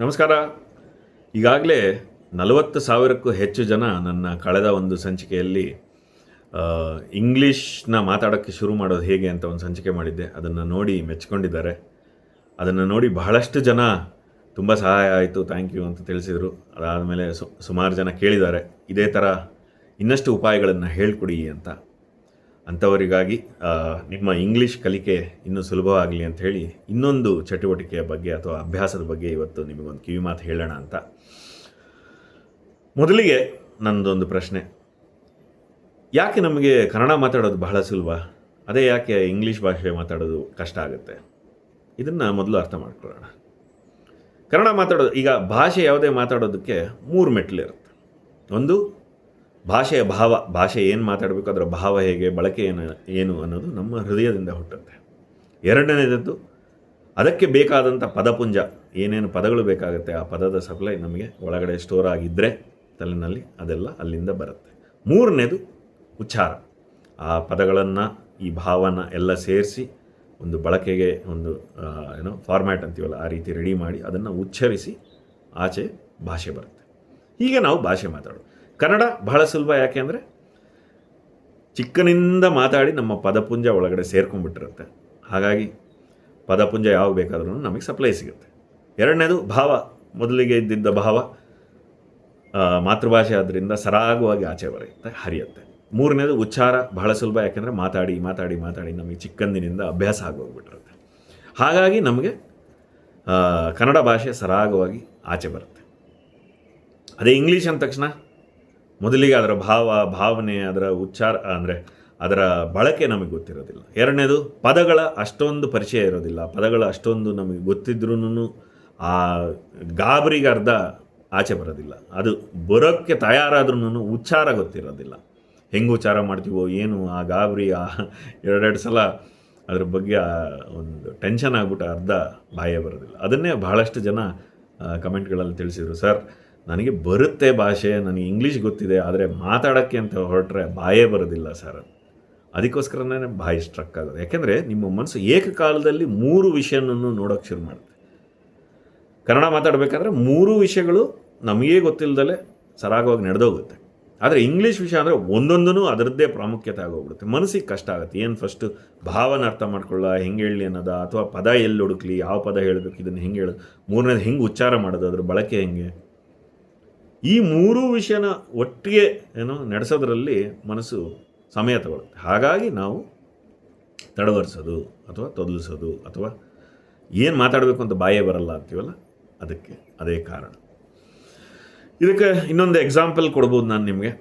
ನಮಸ್ಕಾರ. ಈಗಾಗಲೇ 40,000ಕ್ಕೂ ಹೆಚ್ಚು ಜನ ನನ್ನ ಕಳೆದ ಒಂದು ಸಂಚಿಕೆಯಲ್ಲಿ ಆ, ಇಂಗ್ಲೀಷ್ನ ಮಾತಾಡೋಕ್ಕೆ ಶುರು ಮಾಡೋದು ಹೇಗೆ ಅಂತ ಒಂದು ಸಂಚಿಕೆ ಮಾಡಿದ್ದೆ. ಅದನ್ನು ನೋಡಿ ಮೆಚ್ಕೊಂಡಿದ್ದಾರೆ. ಅದನ್ನು ನೋಡಿ ಬಹಳಷ್ಟು ಜನ ತುಂಬ ಸಹಾಯ ಆಯಿತು, ಥ್ಯಾಂಕ್ ಯು ಅಂತ ತಿಳಿಸಿದರು. ಅದಾದಮೇಲೆ ಸುಮಾರು ಜನ ಕೇಳಿದ್ದಾರೆ, ಇದೇ ಥರ ಇನ್ನಷ್ಟು ಉಪಾಯಗಳನ್ನು ಹೇಳ್ಕೊಡಿ ಅಂತ. ಅಂಥವರಿಗಾಗಿ ನಿಮ್ಮ ಇಂಗ್ಲೀಷ್ ಕಲಿಕೆ ಇನ್ನೂ ಸುಲಭವಾಗಲಿ ಅಂತ ಹೇಳಿ ಇನ್ನೊಂದು ಚಟುವಟಿಕೆಯ ಬಗ್ಗೆ ಅಥವಾ ಅಭ್ಯಾಸದ ಬಗ್ಗೆ ಇವತ್ತು ನಿಮಗೊಂದು ಕಿವಿ ಮಾತು ಹೇಳೋಣ ಅಂತ. ಮೊದಲಿಗೆ ನನ್ನದೊಂದು ಪ್ರಶ್ನೆ, ಯಾಕೆ ನಮಗೆ ಕನ್ನಡ ಮಾತಾಡೋದು ಬಹಳ ಸುಲಭ, ಅದೇ ಯಾಕೆ ಇಂಗ್ಲೀಷ್ ಭಾಷೆ ಮಾತಾಡೋದು ಕಷ್ಟ ಆಗುತ್ತೆ? ಇದನ್ನು ಮೊದಲು ಅರ್ಥ ಮಾಡ್ಕೊಳ್ಳೋಣ. ಕನ್ನಡ ಮಾತಾಡೋದು, ಈಗ ಭಾಷೆ ಯಾವುದೇ ಮಾತಾಡೋದಕ್ಕೆ 3 ಮೆಟ್ಟಿಲಿರುತ್ತೆ. ಒಂದು ಭಾಷೆಯ ಭಾವ, ಭಾಷೆ ಏನು ಮಾತಾಡಬೇಕು, ಅದರ ಭಾವ ಹೇಗೆ, ಬಳಕೆ ಏನು ಅನ್ನೋದು ನಮ್ಮ ಹೃದಯದಿಂದ ಹುಟ್ಟುತ್ತೆ. ಎರಡನೇದದ್ದು ಅದಕ್ಕೆ ಬೇಕಾದಂಥ ಪದಪುಂಜ, ಏನೇನು ಪದಗಳು ಬೇಕಾಗುತ್ತೆ ಆ ಪದದ ಸಪ್ಲೈ ನಮಗೆ ಒಳಗಡೆ ಸ್ಟೋರ್ ಆಗಿದ್ದರೆ ತಲೆಯಲ್ಲಿ ಅದೆಲ್ಲ ಅಲ್ಲಿಂದ ಬರುತ್ತೆ. ಮೂರನೇದು ಉಚ್ಚಾರ, ಆ ಪದಗಳನ್ನು ಈ ಭಾವನ ಎಲ್ಲ ಸೇರಿಸಿ ಒಂದು ಬಳಕೆಗೆ ಒಂದು ಫಾರ್ಮ್ಯಾಟ್ ಅಂತೀವಲ್ಲ ಆ ರೀತಿ ರೆಡಿ ಮಾಡಿ ಅದನ್ನು ಉಚ್ಚರಿಸಿ ಆಚೆ ಭಾಷೆ ಬರುತ್ತೆ. ಹೀಗೆ ನಾವು ಭಾಷೆ ಮಾತಾಡೋದು. ಕನ್ನಡ ಬಹಳ ಸುಲಭ, ಯಾಕೆ ಅಂದರೆ ಚಿಕ್ಕನಿಂದ ಮಾತಾಡಿ ನಮ್ಮ ಪದಪುಂಜ ಒಳಗಡೆ ಸೇರ್ಕೊಂಡ್ಬಿಟ್ಟಿರುತ್ತೆ. ಹಾಗಾಗಿ ಪದಪುಂಜ ಯಾವಾಗ ಬೇಕಾದ್ರೂ ನಮಗೆ ಸಪ್ಲೈ ಸಿಗುತ್ತೆ. ಎರಡನೇದು ಭಾವ, ಮೊದಲಿಗೆ ಇದ್ದಿದ್ದ ಭಾವ ಮಾತೃಭಾಷೆ ಆದ್ದರಿಂದ ಸರಾಗವಾಗಿ ಆಚೆ ಬರೆಯುತ್ತೆ, ಹರಿಯುತ್ತೆ. ಮೂರನೇದು ಉಚ್ಚಾರ, ಬಹಳ ಸುಲಭ, ಯಾಕೆಂದರೆ ಮಾತಾಡಿ ಮಾತಾಡಿ ಮಾತಾಡಿ ನಮಗೆ ಚಿಕ್ಕಂದಿನಿಂದ ಅಭ್ಯಾಸ ಆಗೋಗ್ಬಿಟ್ಟಿರುತ್ತೆ. ಹಾಗಾಗಿ ನಮಗೆ ಕನ್ನಡ ಭಾಷೆ ಸರಾಗವಾಗಿ ಆಚೆ ಬರುತ್ತೆ. ಅದೇ ಇಂಗ್ಲೀಷ್ ಅಂದ ತಕ್ಷಣ ಮೊದಲಿಗೆ ಅದರ ಭಾವನೆ, ಅದರ ಉಚ್ಚಾರ ಅಂದರೆ ಅದರ ಬಳಕೆ ನಮಗೆ ಗೊತ್ತಿರೋದಿಲ್ಲ. ಎರಡನೇದು ಪದಗಳ ಅಷ್ಟೊಂದು ಪರಿಚಯ ಇರೋದಿಲ್ಲ. ಪದಗಳು ಅಷ್ಟೊಂದು ನಮಗೆ ಗೊತ್ತಿದ್ರೂ ಆ ಗಾಬರಿಗೆ ಅರ್ಧ ಆಚೆ ಬರೋದಿಲ್ಲ. ಅದು ಬರೋಕ್ಕೆ ತಯಾರಾದ್ರೂ ಉಚ್ಚಾರ ಗೊತ್ತಿರೋದಿಲ್ಲ. ಹೆಂಗೆ ಉಚ್ಚಾರ ಮಾಡ್ತೀವೋ ಏನು, ಆ ಗಾಬರಿ ಎರಡೆರಡು ಸಲ ಅದ್ರ ಬಗ್ಗೆ ಒಂದು ಟೆನ್ಷನ್ ಆಗಿಬಿಟ್ಟು ಅರ್ಧ ಬಾಯೇ ಬರೋದಿಲ್ಲ. ಅದನ್ನೇ ಬಹಳಷ್ಟು ಜನ ಕಮೆಂಟ್ಗಳಲ್ಲಿ ತಿಳಿಸಿದರು, ಸರ್ ನನಗೆ ಬರುತ್ತೆ ಭಾಷೆ, ನನಗೆ ಇಂಗ್ಲೀಷ್ ಗೊತ್ತಿದೆ, ಆದರೆ ಮಾತಾಡೋಕ್ಕೆ ಅಂತ ಹೊರಟ್ರೆ ಬಾಯೇ ಬರೋದಿಲ್ಲ ಸರ್. ಅದಕ್ಕೋಸ್ಕರನೇ ಬಾಯಿ ಸ್ಟ್ರಕ್ ಆಗೋದು. ಯಾಕೆಂದರೆ ನಿಮ್ಮ ಮನಸ್ಸು ಏಕಕಾಲದಲ್ಲಿ 3 ವಿಷಯನೂ ನೋಡೋಕ್ಕೆ ಶುರು ಮಾಡುತ್ತೆ. ಕನ್ನಡ ಮಾತಾಡಬೇಕಾದ್ರೆ 3 ವಿಷಯಗಳು ನಮಗೇ ಗೊತ್ತಿಲ್ಲದಲೇ ಸರಾಗವಾಗಿ ನಡೆದೋಗುತ್ತೆ. ಆದರೆ ಇಂಗ್ಲೀಷ್ ವಿಷಯ ಅಂದರೆ ಒಂದೊಂದೂ ಅದರದ್ದೇ ಪ್ರಾಮುಖ್ಯತೆ ಆಗೋಗ್ಬಿಡುತ್ತೆ. ಮನಸ್ಸಿಗೆ ಕಷ್ಟ ಆಗುತ್ತೆ. ಏನು ಫಸ್ಟು ಭಾವನ ಅರ್ಥ ಮಾಡ್ಕೊಳ್ಳ, ಹೆಂಗೆ ಹೇಳಲಿ ಅನ್ನೋದ, ಅಥವಾ ಪದ ಎಲ್ಲಿ ಹುಡುಕ್ಲಿ, ಯಾವ ಪದ ಹೇಳಬೇಕು, ಇದನ್ನು ಹೆಂಗೆ ಹೇಳೋದು, ಮೂರನೇದು ಹೆಂಗೆ ಉಚ್ಚಾರ ಮಾಡೋದು, ಅದ್ರ ಬಳಕೆ ಹೆಂಗೆ, ಈ 3 ವಿಷಯನ ಒಟ್ಟಿಗೆ ನಡೆಸೋದ್ರಲ್ಲಿ ಮನಸ್ಸು ಸಮಯ ತಗೊಳುತ್ತೆ. ಹಾಗಾಗಿ ನಾವು ತಡವರಿಸೋದು ಅಥವಾ ತೊದಲಿಸೋದು ಅಥವಾ ಏನು ಮಾತಾಡಬೇಕು ಅಂತ ಬಾಯೇ ಬರಲ್ಲ ಅಂತೀವಲ್ಲ, ಅದಕ್ಕೆ ಅದೇ ಕಾರಣ. ಇದಕ್ಕೆ ಇನ್ನೊಂದು ಎಕ್ಸಾಂಪಲ್ ಕೊಡ್ಬೋದು ನಾನು ನಿಮಗೆ.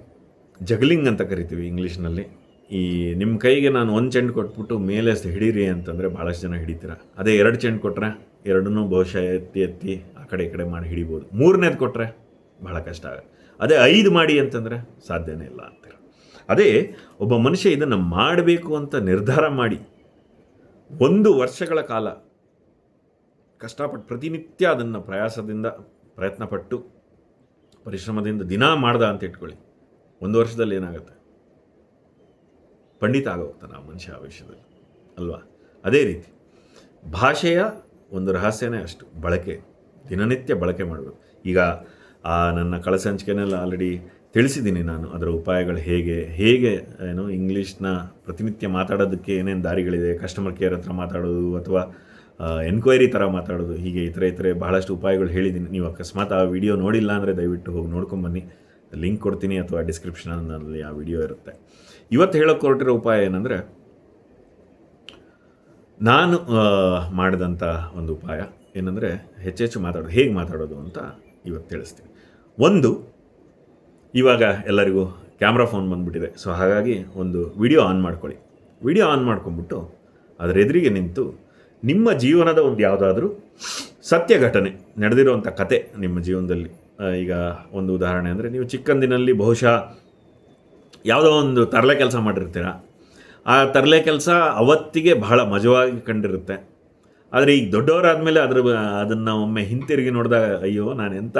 ಜಗ್ಲಿಂಗ್ ಅಂತ ಕರಿತೀವಿ ಇಂಗ್ಲೀಷ್ನಲ್ಲಿ. ಈ ನಿಮ್ಮ ಕೈಗೆ ನಾನು 1 ಚೆಂಡು ಕೊಟ್ಬಿಟ್ಟು ಮೇಲೆ ಹಿಡೀರಿ ಅಂತಂದರೆ ಭಾಳಷ್ಟು ಜನ ಹಿಡಿತೀರ. ಅದೇ 2 ಚೆಂಡು ಕೊಟ್ಟರೆ ಎರಡನ್ನೂ ಬಹುಶಃ ಎತ್ತಿ ಆ ಕಡೆ ಈ ಕಡೆ ಮಾಡಿ ಹಿಡಿಬೋದು. 3ನೇದು ಕೊಟ್ಟರೆ ಬಹಳ ಕಷ್ಟ ಆಗುತ್ತೆ. ಅದೇ 5 ಮಾಡಿ ಅಂತಂದರೆ ಸಾಧ್ಯನೇ ಇಲ್ಲ ಅಂತಾರೆ. ಅದೇ ಒಬ್ಬ ಮನುಷ್ಯ ಇದನ್ನು ಮಾಡಬೇಕು ಅಂತ ನಿರ್ಧಾರ ಮಾಡಿ 1 ವರ್ಷಗಳ ಕಾಲ ಕಷ್ಟಪಟ್ಟು ಪ್ರತಿನಿತ್ಯ ಅದನ್ನು ಪ್ರಯತ್ನಪಟ್ಟು ಪರಿಶ್ರಮದಿಂದ ದಿನ ಮಾಡ್ದ ಅಂತ ಇಟ್ಕೊಳ್ಳಿ, 1 ವರ್ಷದಲ್ಲಿ ಏನಾಗುತ್ತೆ, ಪಂಡಿತ ಆಗೋಗ್ತಾನೆ ಆ ಮನುಷ್ಯ ಆ ವಿಷಯದಲ್ಲಿ, ಅಲ್ವಾ? ಅದೇ ರೀತಿ ಭಾಷೆಯ ಒಂದು ರಹಸ್ಯನೇ ಅಷ್ಟು, ಬಳಕೆ, ದಿನನಿತ್ಯ ಬಳಕೆ ಮಾಡಬೇಕು. ಈಗ ನನ್ನ ಕಳಸಂಚಿಕೆನೆಲ್ಲ ಆಲ್ರೆಡಿ ತಿಳಿಸಿದ್ದೀನಿ ನಾನು, ಅದರ ಉಪಾಯಗಳು ಹೇಗೆ ಇಂಗ್ಲೀಷ್ನ ಪ್ರತಿನಿತ್ಯ ಮಾತಾಡೋದಕ್ಕೆ ಏನೇನು ದಾರಿಗಳಿದೆ, ಕಸ್ಟಮರ್ ಕೇರ್ ಹತ್ರ ಮಾತಾಡೋದು ಅಥವಾ ಎನ್ಕ್ವೈರಿ ಥರ ಮಾತಾಡೋದು, ಹೀಗೆ ಇತರೆ ಬಹಳಷ್ಟು ಉಪಾಯಗಳು ಹೇಳಿದ್ದೀನಿ. ನೀವು ಅಕಸ್ಮಾತ್ ಆ ವಿಡಿಯೋ ನೋಡಿಲ್ಲ ಅಂದರೆ ದಯವಿಟ್ಟು ಹೋಗಿ ನೋಡ್ಕೊಂಬನ್ನಿ, ಲಿಂಕ್ ಕೊಡ್ತೀನಿ ಅಥವಾ ಡಿಸ್ಕ್ರಿಪ್ಷನಲ್ಲಿ ಆ ವಿಡಿಯೋ ಇರುತ್ತೆ. ಇವತ್ತು ಹೇಳೋಕ್ಕೆ ಹೊರಟಿರೋ ಉಪಾಯ ಏನಂದರೆ, ನಾನು ಮಾಡಿದಂಥ ಒಂದು ಉಪಾಯ ಏನಂದರೆ ಹೆಚ್ಚೆಚ್ಚು ಮಾತಾಡೋದು, ಹೇಗೆ ಮಾತಾಡೋದು ಅಂತ ಇವತ್ತು ತಿಳಿಸ್ತೀನಿ. ಒಂದು, ಇವಾಗ ಎಲ್ಲರಿಗೂ ಕ್ಯಾಮ್ರಾ ಫೋನ್ ಬಂದುಬಿಟ್ಟಿದೆ. ಸೊ ಹಾಗಾಗಿ ಒಂದು ವಿಡಿಯೋ ಆನ್ ಮಾಡ್ಕೊಳ್ಳಿ. ವಿಡಿಯೋ ಆನ್ ಮಾಡ್ಕೊಂಬಿಟ್ಟು ಅದರ ಎದುರಿಗೆ ನಿಂತು ನಿಮ್ಮ ಜೀವನದ ಒಂದು ಯಾವುದಾದ್ರೂ ಸತ್ಯ ಘಟನೆ, ನಡೆದಿರುವಂಥ ಕತೆ ನಿಮ್ಮ ಜೀವನದಲ್ಲಿ. ಈಗ ಒಂದು ಉದಾಹರಣೆ ಅಂದರೆ, ನೀವು ಚಿಕ್ಕಂದಿನಲ್ಲಿ ಬಹುಶಃ ಯಾವುದೋ ಒಂದು ತರಲೆ ಕೆಲಸ ಮಾಡಿರ್ತೀರ. ಆ ತರಲೆ ಕೆಲಸ ಅವತ್ತಿಗೆ ಬಹಳ ಮಜವಾಗಿ ಕಂಡಿರುತ್ತೆ. ಆದರೆ ಈಗ ದೊಡ್ಡವರಾದಮೇಲೆ ಅದನ್ನು ಒಮ್ಮೆ ಹಿಂತಿರುಗಿ ನೋಡಿದಾಗ, ಅಯ್ಯೋ ನಾನು ಎಂಥ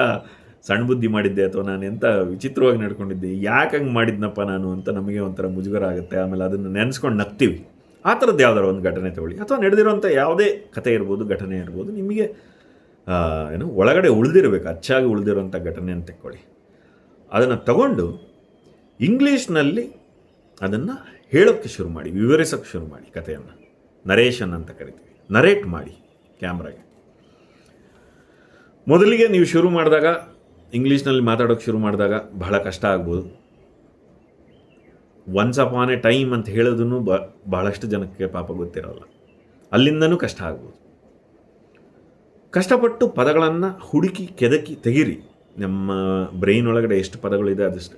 ಸಣ್ಣ ಬುದ್ಧಿ ಮಾಡಿದ್ದೆ ಅಥವಾ ನಾನು ಎಂಥ ವಿಚಿತ್ರವಾಗಿ ನಡ್ಕೊಂಡಿದ್ದೆ, ಯಾಕೆ ಹಂಗೆ ಮಾಡಿದ್ನಪ್ಪ ನಾನು ಅಂತ ನಮಗೆ ಒಂಥರ ಮುಜುಗರ ಆಗುತ್ತೆ. ಆಮೇಲೆ ಅದನ್ನು ನೆನೆಸ್ಕೊಂಡು ನಗ್ತೀವಿ. ಆ ಥರದ್ದು ಯಾವ್ದಾರು ಒಂದು ಘಟನೆ ತಗೊಳ್ಳಿ, ಅಥವಾ ನಡೆದಿರುವಂಥ ಯಾವುದೇ ಕಥೆ ಇರ್ಬೋದು, ಘಟನೆ ಇರ್ಬೋದು, ನಿಮಗೆ ಒಳಗಡೆ ಉಳಿದಿರಬೇಕು, ಅಚ್ಚಾಗಿ ಉಳಿದಿರುವಂಥ ಘಟನೆ ಅಂತ ತೆಕ್ಕೊಳ್ಳಿ. ಅದನ್ನು ತಗೊಂಡು ಇಂಗ್ಲೀಷ್ನಲ್ಲಿ ಅದನ್ನು ಹೇಳೋಕ್ಕೆ ಶುರು ಮಾಡಿ, ವಿವರಿಸೋಕ್ಕೆ ಶುರು ಮಾಡಿ. ಕಥೆಯನ್ನು ನರೇಷನ್ ಅಂತ ಕರಿತೀವಿ. ನರೇಟ್ ಮಾಡಿ ಕ್ಯಾಮ್ರಾಗೆ. ಮೊದಲಿಗೆ ನೀವು ಶುರು ಮಾಡಿದಾಗ, ಇಂಗ್ಲೀಷ್ನಲ್ಲಿ ಮಾತಾಡೋಕ್ಕೆ ಶುರು ಮಾಡಿದಾಗ ಬಹಳ ಕಷ್ಟ ಆಗ್ಬೋದು. ಒನ್ಸ್ ಅಪಾನ್ ಎ ಟೈಮ್ ಅಂತ ಹೇಳೋದನ್ನು ಬಹಳಷ್ಟು ಜನಕ್ಕೆ ಪಾಪ ಗೊತ್ತಿರೋಲ್ಲ. ಅಲ್ಲಿಂದನೂ ಕಷ್ಟ ಆಗ್ಬೋದು. ಕಷ್ಟಪಟ್ಟು ಪದಗಳನ್ನು ಹುಡುಕಿ ಕೆದಕಿ ತೆಗೀರಿ. ನಮ್ಮ ಬ್ರೈನ್ ಒಳಗಡೆ ಎಷ್ಟು ಪದಗಳಿದೆ ಅದಷ್ಟು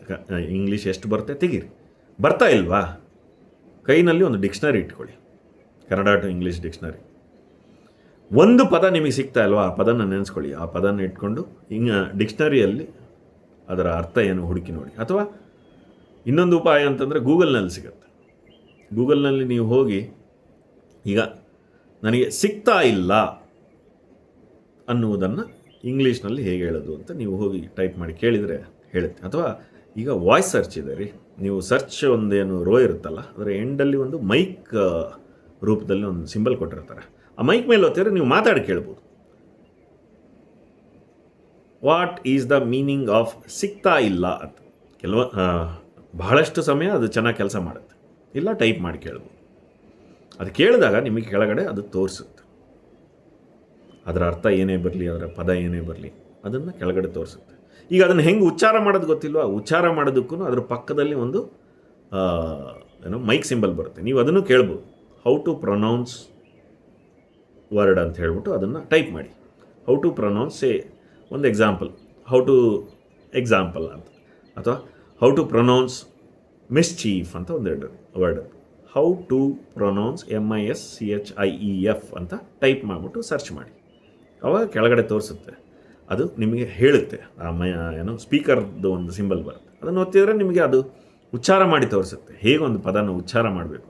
ಇಂಗ್ಲೀಷ್ ಎಷ್ಟು ಬರುತ್ತೆ ತೆಗೀರಿ. ಬರ್ತಾ ಇಲ್ವಾ, ಕೈನಲ್ಲಿ ಒಂದು ಡಿಕ್ಷನರಿ ಇಟ್ಕೊಳ್ಳಿ, ಕನ್ನಡ ಟು ಇಂಗ್ಲೀಷ್ ಡಿಕ್ಷನರಿ. ಒಂದು ಪದ ನಿಮಗೆ ಸಿಗ್ತಾ ಇಲ್ವಾ, ಆ ಪದನ ನೆನೆಸ್ಕೊಳ್ಳಿ. ಆ ಪದನ ಇಟ್ಕೊಂಡು ಡಿಕ್ಷನರಿಯಲ್ಲಿ ಅದರ ಅರ್ಥ ಏನು ಹುಡುಕಿ ನೋಡಿ. ಅಥವಾ ಇನ್ನೊಂದು ಉಪಾಯ ಅಂತಂದರೆ ಗೂಗಲ್ನಲ್ಲಿ ಸಿಗುತ್ತೆ. ಗೂಗಲ್ನಲ್ಲಿ ನೀವು ಹೋಗಿ, ಈಗ ನನಗೆ ಸಿಗ್ತಾ ಇಲ್ಲ ಅನ್ನುವುದನ್ನು ಇಂಗ್ಲೀಷ್ನಲ್ಲಿ ಹೇಗೆ ಹೇಳೋದು ಅಂತ ನೀವು ಹೋಗಿ ಟೈಪ್ ಮಾಡಿ ಕೇಳಿದರೆ ಹೇಳುತ್ತೆ. ಅಥವಾ ಈಗ ವಾಯ್ಸ್ ಸರ್ಚ್ ಇದೆ ರೀ. ನೀವು ಸರ್ಚ್ ಒಂದೇನು ರೋ ಇರುತ್ತಲ್ಲ, ಅದರ ಎಂಡಲ್ಲಿ ಒಂದು ಮೈಕ್ ರೂಪದಲ್ಲಿ ಒಂದು ಸಿಂಬಲ್ ಕೊಟ್ಟಿರ್ತಾರೆ. ಆ ಮೈಕ್ ಮೇಲೆ ಓದ್ತಿದ್ರೆ ನೀವು ಮಾತಾಡಿ ಕೇಳ್ಬೋದು. What is the meaning of ಸಿಗ್ತಾ ಇಲ್ಲ ಅಂತ. ಬಹಳಷ್ಟು ಸಮಯ ಅದು ಚೆನ್ನಾಗಿ ಕೆಲಸ ಮಾಡುತ್ತೆ. ಇಲ್ಲ ಟೈಪ್ ಮಾಡಿ ಕೇಳ್ಬೋದು. ಅದು ಕೇಳಿದಾಗ ನಿಮಗೆ ಕೆಳಗಡೆ ಅದು ತೋರಿಸುತ್ತೆ. ಅದರ ಅರ್ಥ ಏನೇ ಬರಲಿ, ಅದರ ಪದ ಏನೇ ಬರಲಿ, ಅದನ್ನು ಕೆಳಗಡೆ ತೋರಿಸುತ್ತೆ. ಈಗ ಅದನ್ನು ಹೆಂಗೆ ಉಚ್ಚಾರ ಮಾಡೋದು ಗೊತ್ತಿಲ್ವಾ, ಉಚ್ಚಾರ ಮಾಡೋದಕ್ಕೂ ಅದರ ಪಕ್ಕದಲ್ಲಿ ಒಂದು ಮೈಕ್ ಸಿಂಬಲ್ ಬರುತ್ತೆ. ನೀವು ಅದನ್ನು ಕೇಳ್ಬೋದು. ಹೌ ಟು ಪ್ರೊನೌನ್ಸ್ ವರ್ಡ್ ಅಂತ ಹೇಳ್ಬಿಟ್ಟು ಅದನ್ನು ಟೈಪ್ ಮಾಡಿ. ಹೌ ಟು ಪ್ರೊನೌನ್ಸ್ ಒಂದು ಎಕ್ಸಾಂಪಲ್, ಹೌ ಟು ಎಕ್ಸಾಂಪಲ್ ಅಂತ. ಅಥವಾ ಹೌ ಟು ಪ್ರೊನೌನ್ಸ್ ಮಿಸ್ಚೀಫ್ ಅಂತ ಒಂದೆರಡು word. How to pronounce MISCHIEF ಅಂತ ಟೈಪ್ ಮಾಡಿಬಿಟ್ಟು ಸರ್ಚ್ ಮಾಡಿ. ಅವಾಗ ಕೆಳಗಡೆ ತೋರಿಸುತ್ತೆ. ಅದು ನಿಮಗೆ ಹೇಳುತ್ತೆ. ಸ್ಪೀಕರ್ದು ಒಂದು ಸಿಂಬಲ್ ಬರುತ್ತೆ. ಅದನ್ನು ಒತ್ತಿದರೆ ನಿಮಗೆ ಅದು ಉಚ್ಚಾರ ಮಾಡಿ ತೋರಿಸುತ್ತೆ, ಹೇಗೆ ಒಂದು ಪದನ ಉಚ್ಚಾರ ಮಾಡಬೇಕು.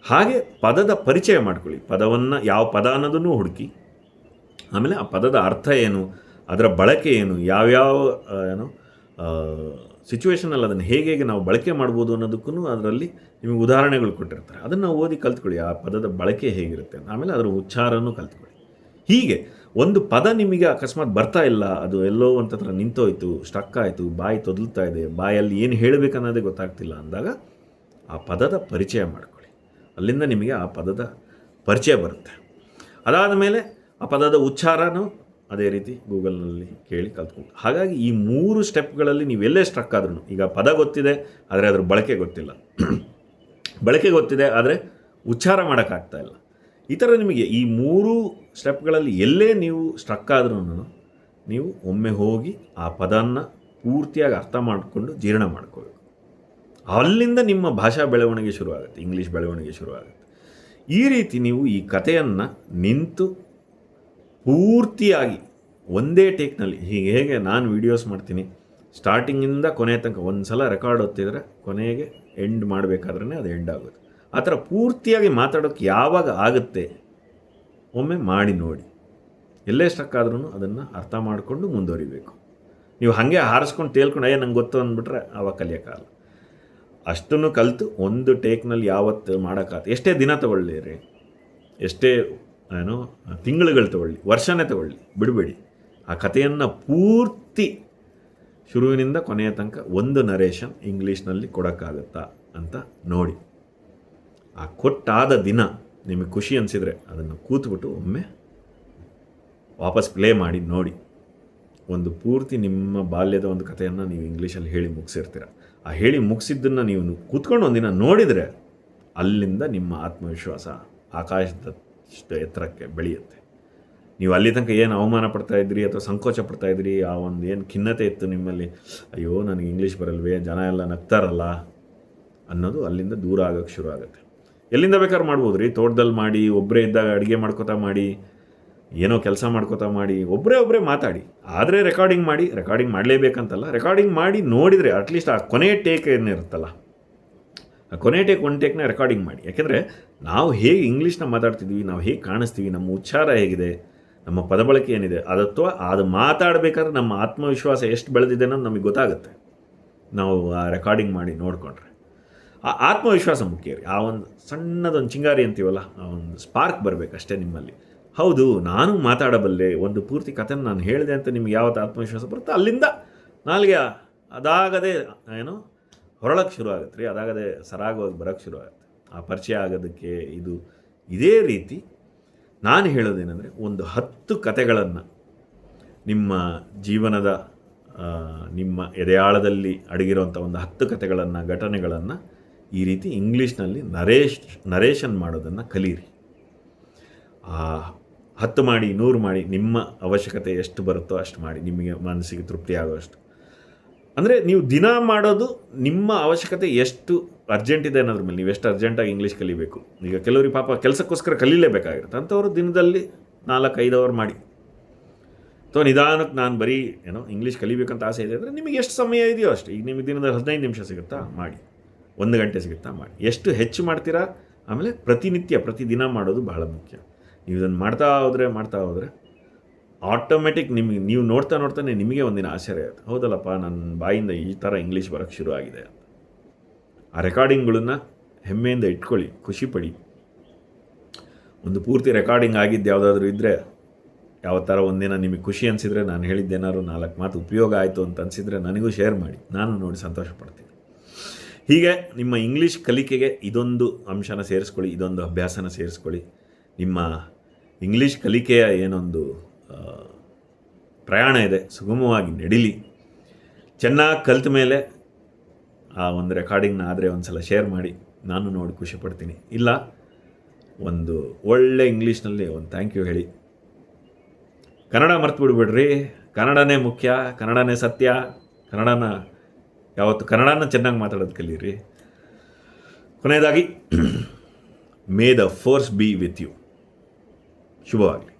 ಹಾಗೆ ಪದದ ಪರಿಚಯ ಮಾಡ್ಕೊಳ್ಳಿ. ಪದವನ್ನು ಯಾವ ಪದ ಅನ್ನೋದನ್ನು ಹುಡುಕಿ, ಆಮೇಲೆ ಆ ಪದದ ಅರ್ಥ ಏನು, ಅದರ ಬಳಕೆ ಏನು, ಯಾವ್ಯಾವ ಸಿಚುವೇಷನಲ್ಲಿ ಅದನ್ನು ಹೇಗೆ ನಾವು ಬಳಕೆ ಮಾಡ್ಬೋದು ಅನ್ನೋದಕ್ಕೂ ಅದರಲ್ಲಿ ನಿಮಗೆ ಉದಾಹರಣೆಗಳು ಕೊಟ್ಟಿರ್ತಾರೆ. ಅದನ್ನು ಓದಿ ಕಲ್ತ್ಕೊಳ್ಳಿ, ಆ ಪದದ ಬಳಕೆ ಹೇಗಿರುತ್ತೆ ಅಂತ. ಆಮೇಲೆ ಅದರ ಉಚ್ಚಾರನೂ ಕಲ್ತ್ಕೊಳ್ಳಿ. ಹೀಗೆ ಒಂದು ಪದ ನಿಮಗೆ ಅಕಸ್ಮಾತ್ ಬರ್ತಾ ಇಲ್ಲ, ಅದು ಎಲ್ಲೋ ಒಂಥರ ನಿಂತೋಯ್ತು, ಸ್ಟಕ್ ಆಯಿತು, ಬಾಯಿ ತೊದಲ್ತಾ ಇದೆ, ಬಾಯಲ್ಲಿ ಏನು ಹೇಳಬೇಕನ್ನೋದೇ ಗೊತ್ತಾಗ್ತಿಲ್ಲ ಅಂದಾಗ ಆ ಪದದ ಪರಿಚಯ ಮಾಡ್ಕೊಳ್ಳಿ. ಅಲ್ಲಿಂದ ನಿಮಗೆ ಆ ಪದದ ಪರಿಚಯ ಬರುತ್ತೆ. ಅದಾದ ಮೇಲೆ ಆ ಪದದ ಉಚ್ಚಾರನೂ ಅದೇ ರೀತಿ ಗೂಗಲ್ನಲ್ಲಿ ಕೇಳಿ ಕಲ್ತ್ಕೊಂಡು. ಹಾಗಾಗಿ ಈ 3 ಸ್ಟೆಪ್ಗಳಲ್ಲಿ ನೀವೆಲ್ಲೇ ಸ್ಟ್ರಕ್ ಆದ್ರೂ, ಈಗ ಪದ ಗೊತ್ತಿದೆ ಆದರೆ ಅದ್ರ ಬಳಕೆ ಗೊತ್ತಿಲ್ಲ, ಬಳಕೆ ಗೊತ್ತಿದೆ ಆದರೆ ಉಚ್ಚಾರ ಮಾಡೋಕ್ಕಾಗ್ತಾ ಇಲ್ಲ, ಈ ಥರ ನಿಮಗೆ ಈ 3 ಸ್ಟೆಪ್ಗಳಲ್ಲಿ ಎಲ್ಲೇ ನೀವು ಸ್ಟ್ರಕ್ ಆದ್ರೂ ನೀವು ಒಮ್ಮೆ ಹೋಗಿ ಆ ಪದವನ್ನು ಪೂರ್ತಿಯಾಗಿ ಅರ್ಥ ಮಾಡಿಕೊಂಡು ಜೀರ್ಣ ಮಾಡ್ಕೋಬೇಕು. ಅಲ್ಲಿಂದ ನಿಮ್ಮ ಭಾಷಾ ಬೆಳವಣಿಗೆ ಶುರುವಾಗುತ್ತೆ, ಇಂಗ್ಲೀಷ್ ಬೆಳವಣಿಗೆ ಶುರುವಾಗುತ್ತೆ. ಈ ರೀತಿ ನೀವು ಈ ಕಥೆಯನ್ನು ನಿಂತು ಪೂರ್ತಿಯಾಗಿ ಒಂದೇ ಟೇಕ್ನಲ್ಲಿ, ಹೇಗೆ ನಾನು ವೀಡಿಯೋಸ್ ಮಾಡ್ತೀನಿ, ಸ್ಟಾರ್ಟಿಂಗಿಂದ ಕೊನೆ ತನಕ ಒಂದು ಸಲ ರೆಕಾರ್ಡ್ ಹೊತ್ತಿದ್ರೆ ಕೊನೆಗೆ ಎಂಡ್ ಮಾಡಬೇಕಾದ್ರೆ ಅದು ಎಂಡ್ ಆಗುತ್ತೆ. ಆ ಥರ ಪೂರ್ತಿಯಾಗಿ ಮಾತಾಡೋಕ್ಕೆ ಯಾವಾಗ ಆಗುತ್ತೆ ಒಮ್ಮೆ ಮಾಡಿ ನೋಡಿ. ಎಲ್ಲೇ ಸ್ಟಕ್ ಆದ್ರೂ ಅದನ್ನು ಅರ್ಥ ಮಾಡಿಕೊಂಡು ಮುಂದುವರಿಬೇಕು. ನೀವು ಹಾಗೆ ಹಾರಿಸ್ಕೊಂಡು ತೇಲ್ಕೊಂಡು ನಂಗೆ ಗೊತ್ತು ಅಂದ್ಬಿಟ್ರೆ ಆವಾಗ ಕಲಿಯೋಕ್ಕಾಗಲ್ಲ. ಅಷ್ಟನ್ನು ಕಲಿತು ಒಂದು ಟೇಕ್ನಲ್ಲಿ ಯಾವತ್ತು ಮಾಡೋಕ್ಕಾಗತ್ತೆ. ಎಷ್ಟೇ ದಿನ ತಗೊಳ್ಳಿರಿ, ಎಷ್ಟೇ ತಿಂಗಳುಗಳು ತಗೊಳ್ಳಿ, ವರ್ಷನೇ ತಗೊಳ್ಳಿ, ಬಿಡಬೇಡಿ. ಆ ಕಥೆಯನ್ನು ಪೂರ್ತಿ ಶುರುವಿನಿಂದ ಕೊನೆಯ ತನಕ ಒಂದು ನರೇಷನ್ ಇಂಗ್ಲೀಷ್ನಲ್ಲಿ ಕೊಡೋಕ್ಕಾಗುತ್ತಾ ಅಂತ ನೋಡಿ. ಆ ಕೊಟ್ಟಾದ ದಿನ ನಿಮಗೆ ಖುಷಿ ಅನಿಸಿದರೆ ಅದನ್ನು ಕೂತ್ಬಿಟ್ಟು ಒಮ್ಮೆ ವಾಪಸ್ ಪ್ಲೇ ಮಾಡಿ ನೋಡಿ. ಒಂದು ಪೂರ್ತಿ ನಿಮ್ಮ ಬಾಲ್ಯದ ಒಂದು ಕಥೆಯನ್ನು ನೀವು ಇಂಗ್ಲೀಷಲ್ಲಿ ಹೇಳಿ ಮುಗಿಸಿರ್ತೀರ. ಆ ಹೇಳಿ ಮುಗಿಸಿದ್ದನ್ನು ನೀವು ಕೂತ್ಕೊಂಡು ಒಂದಿನ ನೋಡಿದರೆ ಅಲ್ಲಿಂದ ನಿಮ್ಮ ಆತ್ಮವಿಶ್ವಾಸ ಆಕಾಶದಷ್ಟು ಎತ್ತರಕ್ಕೆ ಬೆಳೆಯುತ್ತೆ. ನೀವು ಅಲ್ಲಿ ತನಕ ಏನು ಅವಮಾನ ಪಡ್ತಾಯಿದ್ರಿ ಅಥವಾ ಸಂಕೋಚ ಪಡ್ತಾಯಿದ್ರಿ, ಆ ಒಂದು ಏನು ಖಿನ್ನತೆ ಇತ್ತು ನಿಮ್ಮಲ್ಲಿ, ಅಯ್ಯೋ ನನಗೆ ಇಂಗ್ಲೀಷ್ ಬರಲ್ವೇ, ಜನ ಎಲ್ಲ ನಗ್ತಾರಲ್ಲ ಅನ್ನೋದು ಅಲ್ಲಿಂದ ದೂರ ಆಗೋಕ್ಕೆ ಶುರು ಆಗುತ್ತೆ. ಎಲ್ಲಿಂದ ಬೇಕಾದ್ರೂ ಮಾಡ್ಬೋದು ರೀ. ತೋಟದಲ್ಲಿ ಮಾಡಿ, ಒಬ್ಬರೇ ಇದ್ದಾಗ ಅಡುಗೆ ಮಾಡ್ಕೋತಾ ಮಾಡಿ, ಏನೋ ಕೆಲಸ ಮಾಡ್ಕೋತಾ ಮಾಡಿ, ಒಬ್ಬರೇ ಮಾತಾಡಿ. ಆದರೆ ರೆಕಾರ್ಡಿಂಗ್ ಮಾಡಿ, ರೆಕಾರ್ಡಿಂಗ್ ಮಾಡಲೇಬೇಕಂತಲ್ಲ, ರೆಕಾರ್ಡಿಂಗ್ ಮಾಡಿ ನೋಡಿದರೆ ಅಟ್ಲೀಸ್ಟ್ ಆ ಕೊನೆ ಟೇಕ್ ಏನಿರುತ್ತಲ್ಲ, ಆ ಕೊನೆ ಟೇಕ್ ಒಂದು ಟೇಕ್ನ ರೆಕಾರ್ಡಿಂಗ್ ಮಾಡಿ. ಯಾಕೆಂದರೆ ನಾವು ಹೇಗೆ ಇಂಗ್ಲೀಷ್ನ ಮಾತಾಡ್ತಿದ್ವಿ, ನಾವು ಹೇಗೆ ಕಾಣಿಸ್ತೀವಿ, ನಮ್ಮ ಉಚ್ಚಾರ ಹೇಗಿದೆ, ನಮ್ಮ ಪದ ಬಳಕೆ ಏನಿದೆ, ಅದು ಮಾತಾಡಬೇಕಾದ್ರೆ ನಮ್ಮ ಆತ್ಮವಿಶ್ವಾಸ ಎಷ್ಟು ಬೆಳೆದಿದೆ ಅನ್ನೋದು ನಮಗೆ ಗೊತ್ತಾಗುತ್ತೆ ನಾವು ಆ ರೆಕಾರ್ಡಿಂಗ್ ಮಾಡಿ ನೋಡಿಕೊಂಡ್ರೆ. ಆ ಆತ್ಮವಿಶ್ವಾಸ ಮುಖ್ಯ ರೀ. ಆ ಒಂದು ಸಣ್ಣದೊಂದು ಚಿಂಗಾರಿ ಅಂತೀವಲ್ಲ, ಆ ಒಂದು ಸ್ಪಾರ್ಕ್ ಬರಬೇಕಷ್ಟೇ ನಿಮ್ಮಲ್ಲಿ. ಹೌದು, ನಾನು ಮಾತಾಡಬಲ್ಲೆ, ಒಂದು ಪೂರ್ತಿ ಕಥೆನ ನಾನು ಹೇಳಿದೆ ಅಂತ ನಿಮ್ಗೆ ಯಾವತ್ತು ಆತ್ಮವಿಶ್ವಾಸ ಬರುತ್ತೆ, ಅಲ್ಲಿಂದ ನಾಲ್ಗೆ ಅದಾಗದೆ ಏನು ಹೊರಳಕ್ಕೆ ಶುರು ಆಗುತ್ತೆ ರೀ, ಅದಾಗದೆ ಸರಾಗವಾಗಿ ಬರೋಕ್ಕೆ ಶುರು ಆಗುತ್ತೆ. ಆ ಪರಿಚಯ ಆಗೋದಕ್ಕೆ ಇದೇ ರೀತಿ ನಾನು ಹೇಳೋದೇನೆಂದರೆ, ಒಂದು 10 ಕಥೆಗಳನ್ನು ನಿಮ್ಮ ಜೀವನದ ನಿಮ್ಮ ಎದೆಯಾಳದಲ್ಲಿ ಅಡಗಿರುವಂಥ ಒಂದು 10 ಕಥೆಗಳನ್ನು, ಘಟನೆಗಳನ್ನು ಈ ರೀತಿ ಇಂಗ್ಲೀಷ್ನಲ್ಲಿ ನರೇಷನ್ ಮಾಡೋದನ್ನು ಕಲೀರಿ. 10 ಮಾಡಿ 100 ಮಾಡಿ, ನಿಮ್ಮ ಅವಶ್ಯಕತೆ ಎಷ್ಟು ಬರುತ್ತೋ ಅಷ್ಟು ಮಾಡಿ, ನಿಮಗೆ ಮನಸ್ಸಿಗೆ ತೃಪ್ತಿ ಆಗೋಷ್ಟು. ಅಂದರೆ ನೀವು ದಿನ ಮಾಡೋದು ನಿಮ್ಮ ಅವಶ್ಯಕತೆ ಎಷ್ಟು ಅರ್ಜೆಂಟ್ ಇದೆ ಅನ್ನೋದ್ರ ಮೇಲೆ, ನೀವು ಎಷ್ಟು ಅರ್ಜೆಂಟಾಗಿ ಇಂಗ್ಲೀಷ್ ಕಲಿಬೇಕು. ಈಗ ಕೆಲವ್ರಿಗೆ ಪಾಪ ಕೆಲಸಕ್ಕೋಸ್ಕರ ಕಲೀಲೇಬೇಕಾಗಿರುತ್ತೆ, ಅಂಥವ್ರು ದಿನದಲ್ಲಿ 4-5 ಅವರ್ ಮಾಡಿ. ಅಥವಾ ನಿಧಾನಕ್ಕೆ ನಾನು ಬರೀ ಇಂಗ್ಲೀಷ್ ಕಲಿಬೇಕಂತ ಆಸೆ ಇದೆ ಅಂದರೆ ನಿಮಗೆ ಎಷ್ಟು ಸಮಯ ಇದೆಯೋ ಅಷ್ಟು. ಈಗ ನಿಮಗೆ ದಿನದಲ್ಲಿ 15 ನಿಮಿಷ ಸಿಗುತ್ತಾ ಮಾಡಿ, 1 ಗಂಟೆ ಸಿಗುತ್ತಾ ಮಾಡಿ. ಎಷ್ಟು ಹೆಚ್ಚು ಮಾಡ್ತೀರಾ, ಆಮೇಲೆ ಪ್ರತಿದಿನ ಮಾಡೋದು ಬಹಳ ಮುಖ್ಯ. ನೀವು ಇದನ್ನು ಮಾಡ್ತಾ ಹೋದರೆ ಆಟೋಮೆಟಿಕ್ ನೀವು ನೋಡ್ತಾನೆ ನಿಮಗೆ ಒಂದಿನ ಆಶ್ಚರ್ಯ ಆಗುತ್ತೆ, ಹೌದಲ್ಲಪ್ಪ ನನ್ನ ಬಾಯಿಂದ ಈ ಥರ ಇಂಗ್ಲೀಷ್ ಬರೋಕ್ಕೆ ಶುರು ಆಗಿದೆ. ಆ ರೆಕಾರ್ಡಿಂಗ್ಗಳನ್ನು ಹೆಮ್ಮೆಯಿಂದ ಇಟ್ಕೊಳ್ಳಿ, ಖುಷಿಪಡಿ. ಒಂದು ಪೂರ್ತಿ ರೆಕಾರ್ಡಿಂಗ್ ಆಗಿದ್ದು ಯಾವುದಾದ್ರೂ ಇದ್ದರೆ, ಯಾವ ಥರ ಒಂದಿನ ನಿಮಗೆ ಖುಷಿ ಅನಿಸಿದರೆ, ನಾನು ಹೇಳಿದ್ದೇನಾದ್ರು 4 ಮಾತು ಉಪಯೋಗ ಆಯಿತು ಅಂತ ಅನಿಸಿದರೆ ನನಗೂ ಶೇರ್ ಮಾಡಿ, ನಾನು ನೋಡಿ ಸಂತೋಷ ಪಡ್ತೀನಿ. ಹೀಗೆ ನಿಮ್ಮ ಇಂಗ್ಲೀಷ್ ಕಲಿಕೆಗೆ ಇದೊಂದು ಅಂಶನ ಸೇರಿಸ್ಕೊಳ್ಳಿ, ಇದೊಂದು ಅಭ್ಯಾಸನ ಸೇರಿಸ್ಕೊಳ್ಳಿ. ನಿಮ್ಮ ಇಂಗ್ಲೀಷ್ ಕಲಿಕೆಯ ಏನೊಂದು ಪ್ರಯಾಣ ಇದೆ ಸುಗಮವಾಗಿ ನಡೀಲಿ. ಚೆನ್ನಾಗಿ ಕಲಿತ ಮೇಲೆ ಆ ಒಂದು ರೆಕಾರ್ಡಿಂಗ್ನ ಆದರೆ ಒಂದು ಸಲ ಶೇರ್ ಮಾಡಿ, ನಾನು ನೋಡಿ ಖುಷಿ ಪಡ್ತೀನಿ. ಇಲ್ಲ ಒಂದು ಒಳ್ಳೆ ಇಂಗ್ಲೀಷ್ನಲ್ಲಿ ಒಂದು ಥ್ಯಾಂಕ್ ಯು ಹೇಳಿ. ಕನ್ನಡ ಮರ್ತು ಬಿಡ್ಬೇಡ್ರಿ, ಕನ್ನಡನೇ ಮುಖ್ಯ, ಕನ್ನಡನೇ ಸತ್ಯ. ಕನ್ನಡನ ಚೆನ್ನಾಗಿ ಮಾತಾಡೋದು ಕಲೀರಿ. ಕೊನೆಯದಾಗಿ, may the force be with you. ಶುಭವಾಗಲಿ.